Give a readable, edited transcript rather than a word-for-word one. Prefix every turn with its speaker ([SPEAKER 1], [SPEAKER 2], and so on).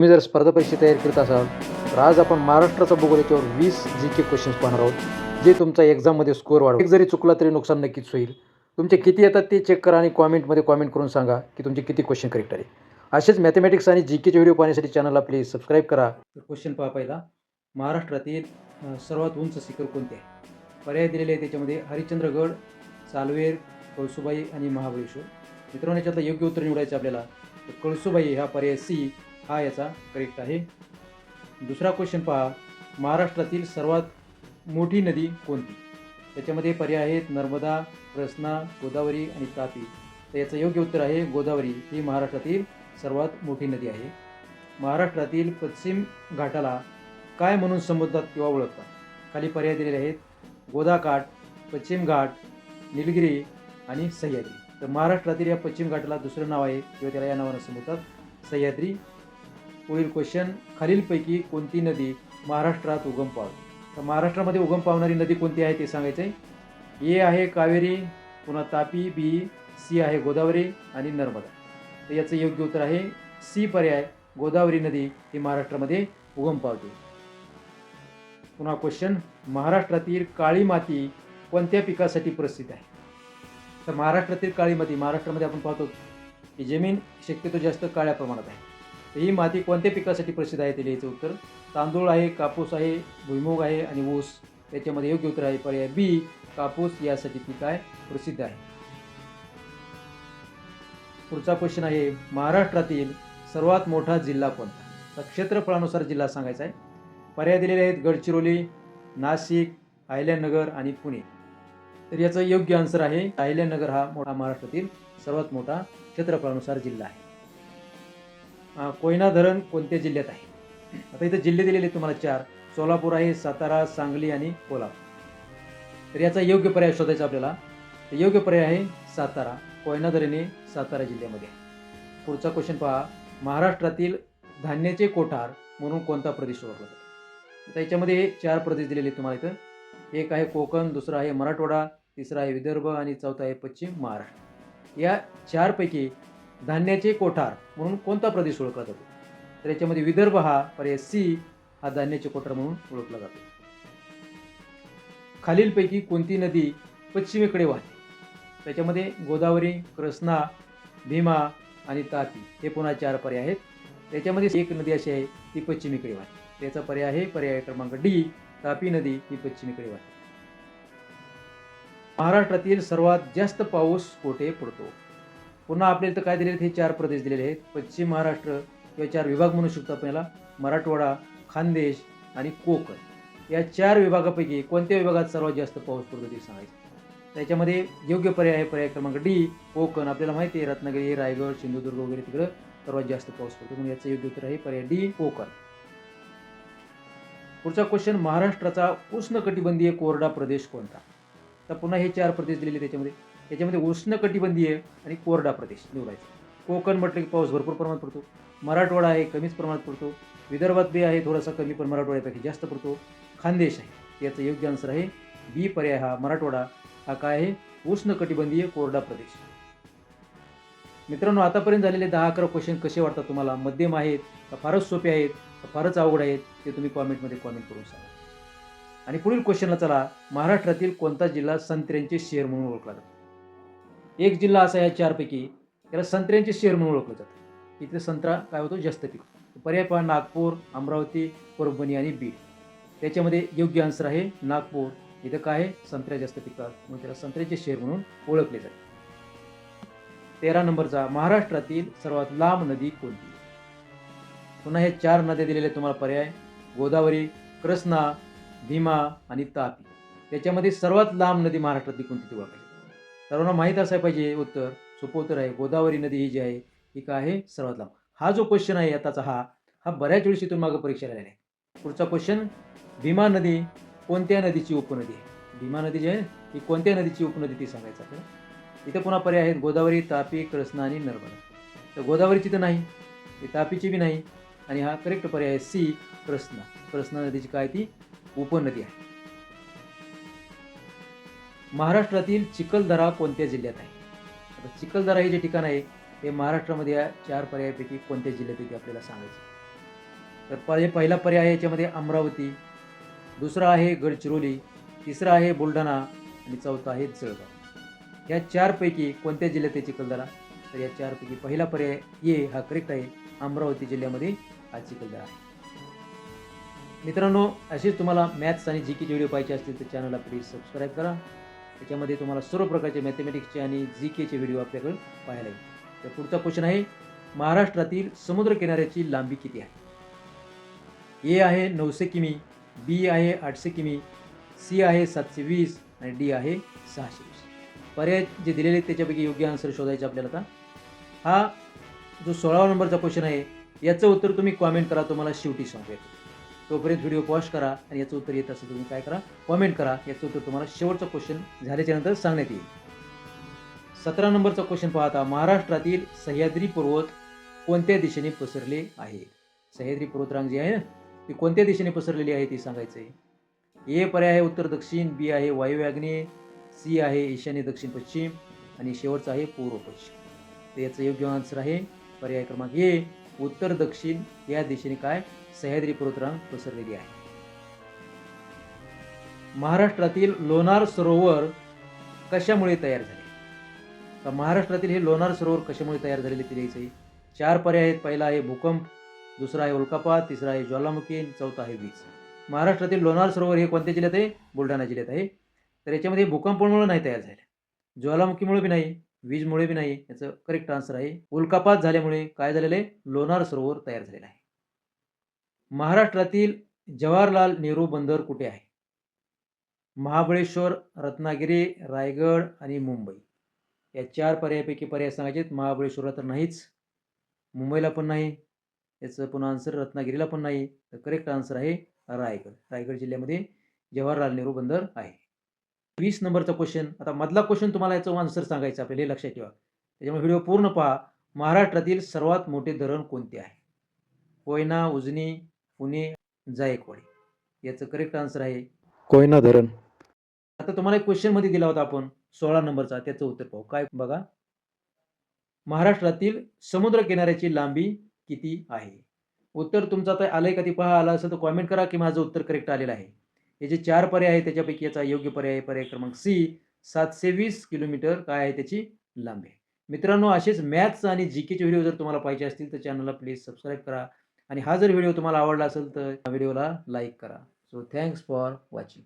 [SPEAKER 1] तुम्ही जर स्पर्धा परीक्षा तयार करत असाल तर आज आपण महाराष्ट्राचा भूगोल याच्यावर 20 जी.के क्वेश्चन्स पाहणार आहोत, जे तुमचा एक्झाममध्ये स्कोअर वाढवेल. एक जरी चुकला तरी नुकसान नक्कीच होईल. तुमचे किती येतात ते चेक करा आणि कॉमेंटमध्ये कॉमेंट करून सांगा की तुमचे किती क्वेश्चन करेक्ट आले. असेच मॅथमॅटिक्स आणि जी.केचे व्हिडिओ पाहण्यासाठी चॅनलला प्लीज सबस्क्राईब करा. तर क्वेश्चन पहा पहिला. महाराष्ट्रातील सर्वात उंच शिखर कोणते आहे? पर्याय दिलेले आहे त्याच्यामध्ये हरिश्चंद्रगड, सालवेर, कळसुबाई आणि महाबळेश्वर. मित्रांनो, याच्यातलं योग्य उत्तर निवडायचं आपल्याला. तर कळसुबाई हा पर्याय सी हा याचा करेक्ट आहे. दुसरा क्वेश्चन पहा. महाराष्ट्रातील सर्वात मोठी नदी कोणती? त्याच्यामध्ये पर्याय आहेत नर्मदा, कृष्णा, गोदावरी आणि तापी. तर याचं योग्य उत्तर आहे गोदावरी ही महाराष्ट्रातील सर्वात मोठी नदी आहे. महाराष्ट्रातील पश्चिम घाटाला काय म्हणून संबोधतात किंवा ओळखतात? खाली पर्याय दिलेले आहेत गोदाकाठ, पश्चिम घाट, निलगिरी आणि सह्याद्री. तर महाराष्ट्रातील या पश्चिम घाटाला दुसरं नाव आहे किंवा त्याला या नावानं संबोधतात सह्याद्री. पुढील क्वेश्चन. खालीलपैकी कोणती नदी महाराष्ट्रात उगम पावते? तर महाराष्ट्रामध्ये उगम पावणारी नदी कोणती आहे ते सांगायचं आहे. ए आहे कावेरी, पुन्हा तापी, बी, सी आहे गोदावरी आणि नर्मदा. तर याचं योग्य उत्तर आहे सी पर्याय गोदावरी नदी ही महाराष्ट्रामध्ये उगम पावते. पुन्हा क्वेश्चन. महाराष्ट्रातील काळी माती कोणत्या पिकासाठी प्रसिद्ध आहे? तर महाराष्ट्रातील काळी माती, महाराष्ट्रामध्ये आपण पाहतो की जमीन शक्यतो जास्त काळ्या प्रमाणात आहे. तर ही माती कोणत्या पिकासाठी प्रसिद्ध आहे ते लिहायचं उत्तर. तांदूळ आहे, कापूस आहे, भुईमूग आहे आणि ऊस. त्याच्यामध्ये योग्य उत्तर आहे पर्याय बी कापूस यासाठी पीक आहे प्रसिद्ध आहे. पुढचा क्वेश्चन आहे महाराष्ट्रातील सर्वात मोठा जिल्हा कोणता? तर क्षेत्रफळानुसार जिल्हा सांगायचा आहे. पर्याय दिलेले आहेत गडचिरोली, नाशिक, अहिल्यानगर आणि पुणे. तर याचं योग्य आन्सर आहे अहिल्यानगर हा महाराष्ट्रातील सर्वात मोठा क्षेत्रफळानुसार जिल्हा आहे. कोयना धरण कोणत्या जिल्ह्यात आहे? आता इथं जिल्हे दिलेले तुम्हाला 4. सोलापूर आहे, सातारा, सांगली आणि कोल्हापूर. तर याचा योग्य पर्याय शोधायचा आपल्याला. तर योग्य पर्याय आहे सातारा. कोयना धरण हे सातारा जिल्ह्यामध्ये आहे. पुढचा क्वेश्चन पहा. महाराष्ट्रातील धान्याचे कोठार म्हणून कोणता प्रदेश ओळखला जातो? तर याच्यामध्ये 4 प्रदेश दिलेले तुम्हाला इथं. एक आहे कोकण, दुसरा आहे मराठवाडा, तिसरा आहे विदर्भ आणि चौथा आहे पश्चिम महाराष्ट्र. या 4 पैकी धान्याचे कोठार म्हणून कोणता प्रदेश ओळखला जातो? तर याच्यामध्ये विदर्भ हा पर्याय सी हा धान्याचे कोठार म्हणून ओळखला जातो. खालीलपैकी कोणती नदी पश्चिमेकडे वाहते? त्याच्यामध्ये गोदावरी, कृष्णा, भीमा आणि तापी हे पुन्हा 4 पर्याय आहेत. त्याच्यामध्ये एक नदी अशी आहे ती पश्चिमेकडे वाहते. त्याचा पर्याय आहे पर्याय क्रमांक डी तापी नदी ही पश्चिमेकडे वाहते. महाराष्ट्रातील सर्वात जास्त पाऊस कुठे पडतो? पुन्हा आपल्याला इथं काय दिलेले आहेत? हे 4 प्रदेश दिलेले आहेत. पश्चिम महाराष्ट्र किंवा 4 विभाग म्हणू शकतो आपल्याला. मराठवाडा, खानदेश आणि कोकण. या 4 विभागापैकी कोणत्या विभागात सर्वात जास्त पाऊस पडतो ते सांगायचं. त्याच्यामध्ये योग्य पर्याय आहे पर्याय क्रमांक डी कोकण. आपल्याला माहिती आहे रत्नागिरी, रायगड, सिंधुदुर्ग वगैरे तिकडं सर्वात जास्त पाऊस पडतो. म्हणून याचं योग्य उत्तर आहे पर्याय डी कोकण. पुढचा क्वेश्चन. महाराष्ट्राचा उष्णकटिबंधीय कोरडा प्रदेश कोणता? तर पुन्हा हे 4 प्रदेश दिलेले त्याच्यामध्ये उष्णकटिबंधीय आणि कोरडा प्रदेश निवडायचा. कोकण म्हटलं की पाऊस भरपूर प्रमाणात पडतो. मराठवाडा आहे कमीच प्रमाणात पडतो. विदर्भात बी आहे थोडासा कमी पण मराठवाड्यापैकी जास्त पडतो. खानदेश आहे. याचं योग्य आन्सर आहे बी पर्याय हा मराठवाडा हा काय आहे उष्णकटिबंधीय कोरडा प्रदेश. मित्रांनो, आतापर्यंत झालेले 10-11 क्वेश्चन कसे वाटतात तुम्हाला? मध्यम आहेत का फारच सोपे आहेत का फारच अवघड आहेत ते तुम्ही कॉमेंटमध्ये कॉमेंट करून सांगा. आणि पुढील क्वेश्चनला चला. महाराष्ट्रातील कोणता जिल्हा संत्र्यांचे शहर म्हणून ओळखला जातो? एक जिल्हा असा आहे 4 पैकी त्याला संत्र्यांचे शहर म्हणून ओळखलं जातं. इथे संत्रा काय होतो जास्त पिकतो. पर्याय पहा नागपूर, अमरावती, परभणी आणि बीड. त्याच्यामध्ये योग्य आन्सर आहे नागपूर. इथं काय आहे संत्र्या जास्त पिकतात म्हणून त्याला संत्र्याचे शहर म्हणून ओळखले जाते. 13 नंबरचा. महाराष्ट्रातील सर्वात लांब नदी कोणती? पुन्हा हे 4 नद्या दिलेले तुम्हाला पर्याय गोदावरी, कृष्णा, भीमा आणि तापी. त्याच्यामध्ये सर्वात लांब नदी महाराष्ट्रातली कोणती ते ओळखायची. सर्वांना माहीत असायला पाहिजे उत्तर. सोपं उत्तर आहे गोदावरी नदी ही जी आहे ही काय आहे सर्वात लांब. हा जो क्वेश्चन आहे आताचा हा बऱ्याच वेळेस इथून मागे परीक्षेला आलेला आहे. पुढचा क्वेश्चन. भीमा नदी कोणत्या नदीची उपनदी आहे? भीमा नदी जी आहे ही कोणत्या नदीची उपनदी ती सांगायचं आपल्याला. इथे पुन्हा पर्याय आहेत गोदावरी, तापी, कृष्णा आणि नर्मदा. तर गोदावरीची तर नाही, तापीची बी नाही आणि हा करेक्ट पर्याय आहे सी कृष्णा. कृष्णा नदीची काय ती उपनदी आहे. महाराष्ट्रातील चिखलदरा कोणत्या जिल्ह्यात आहे? आता चिखलदरा हे जे ठिकाण आहे हे महाराष्ट्रामध्ये या 4 पर्यायापैकी कोणत्या जिल्ह्यात येते आपल्याला सांगायचं. तर पहिला पर्याय आहे याच्यामध्ये अमरावती, दुसरा आहे गडचिरोली, तिसरा आहे बुलढाणा आणि चौथा आहे जळगाव. या चारपैकी कोणत्या जिल्ह्यात आहे चिखलदरा? तर या चारपैकी पहिला पर्याय ए हा करेक्ट आहे. अमरावती जिल्ह्यामध्ये हा चिखलदरा आहे. मित्रांनो, असेच तुम्हाला मॅथ्स आणि जी केचे व्हिडिओ पाहिजे असतील तर चॅनलला प्लीज सबस्क्राईब करा. त्याच्यामध्ये तुम्हाला सर्व प्रकारचे मॅथमॅटिक्सचे आणि जी केचे व्हिडिओ आपल्याकडे पाहायला येईल. तर पुढचा क्वेश्चन आहे, महाराष्ट्रातील समुद्रकिनाऱ्याची लांबी किती आहे? ए आहे 900 किमी, बी आहे 800 किमी, सी आहे 720 आणि डी आहे 620. पर्याय जे दिलेले आहेत त्याच्यापैकी योग्य आन्सर शोधायचं आपल्याला. आता हा जो 16वा नंबरचा क्वेश्चन आहे याचं उत्तर तुम्ही कॉमेंट करा, तुम्हाला शेवटी सांगूया. तोपर्यंत व्हिडिओ पॉज करा आणि याचं उत्तर येत असेल तुम्ही काय करा, कॉमेंट करा. याचं उत्तर तुम्हाला शेवटचा क्वेश्चन झाल्याच्या नंतर सांगण्यात येईल. 17 नंबरचा क्वेश्चन पाहता, महाराष्ट्रातील सह्याद्री पर्वत कोणत्या दिशेने पसरले आहेत? सह्याद्री पर्वतरांग जी आहे ना ती कोणत्या दिशेने पसरलेली आहे ती सांगायचं आहे. ए पर्याय आहे उत्तर दक्षिण, बी आहे वायव्य आग्नेय, सी आहे ईशान्य दक्षिण पश्चिम आणि शेवटचा आहे पूर्व पश्चिम. तर याचं योग्य आन्सर आहे पर्याय क्रमांक ए, उत्तर दक्षिण या दिशेने काय सह्याद्री पर्वतरांग पसरलेली आहे. महाराष्ट्रातील लोणार सरोवर कशामुळे तयार झाले? तर महाराष्ट्रातील हे लोणार सरोवर कशामुळे तयार झालेले ते द्यायचं आहे. 4 पर्याय आहेत. पहिला आहे भूकंप, दुसरा आहे उल्कापात, तिसरा आहे ज्वालामुखी, चौथा आहे वीज. महाराष्ट्रातील लोणार सरोवर हे कोणत्या जिल्ह्यात आहे? बुलढाणा जिल्ह्यात आहे. तर याच्यामध्ये भूकंपामुळे नाही तयार झाले, ज्वालामुखीमुळे बी नाही, वीजमुळे बी नाही. याचं करेक्ट आन्सर आहे उल्कापात झाल्यामुळे काय झालेलं आहे, लोणार सरोवर तयार झालेलं आहे. महाराष्ट्रातील जवाहरलाल नेहरू बंदर कुठे आहे? महाबळेश्वर, रत्नागिरी, रायगड आणि मुंबई. या 4 पर्यायापैकी पर्याय सांगायचे. महाबळेश्वरला तर नाहीच, मुंबईला पण नाही, याचं पुन्हा आन्सर रत्नागिरीला पण नाही. तर करेक्ट आन्सर आहे रायगड. रायगड जिल्ह्यामध्ये जवाहरलाल नेहरू बंदर आहे. 20 नंबरचा क्वेश्चन. आता मधला क्वेश्चन तुम्हाला याचं आन्सर सांगायचं आपल्याला, हे लक्षात ठेवा. त्याच्यामुळे व्हिडिओ पूर्ण पहा. महाराष्ट्रातील सर्वात मोठे धरण कोणते आहे? कोयना, उजनी, पुणे, जायकवाडी. याचं करेक्ट आन्सर आहे कोयना धरण. आता तुम्हाला एक क्वेश्चन मध्ये दिला होता आपण 16 नंबरचा, त्याचं उत्तर पाहू. काय बघा, महाराष्ट्रातील समुद्र किनाऱ्याची लांबी किती आहे? उत्तर तुमचं आता आलंय का ते पहा. आलं असेल तर कॉमेंट करा की माझं उत्तर करेक्ट आलेलं आहे. हे जे 4 पर्याय आहेत त्याच्यापैकी याचा योग्य पर्याय आहे पर्याय क्रमांक सी, 720 किलोमीटर काय आहे त्याची लांबी. मित्रांनो, असेच मॅथ्स आणि जीकेचे व्हिडिओ जर तुम्हाला पाहिजे असतील तर चॅनलला प्लीज सबस्क्राईब करा आणि हा जर व्हिडिओ तुम्हाला आवडला असेल तर व्हिडिओला लाईक करा. So thanks for watching.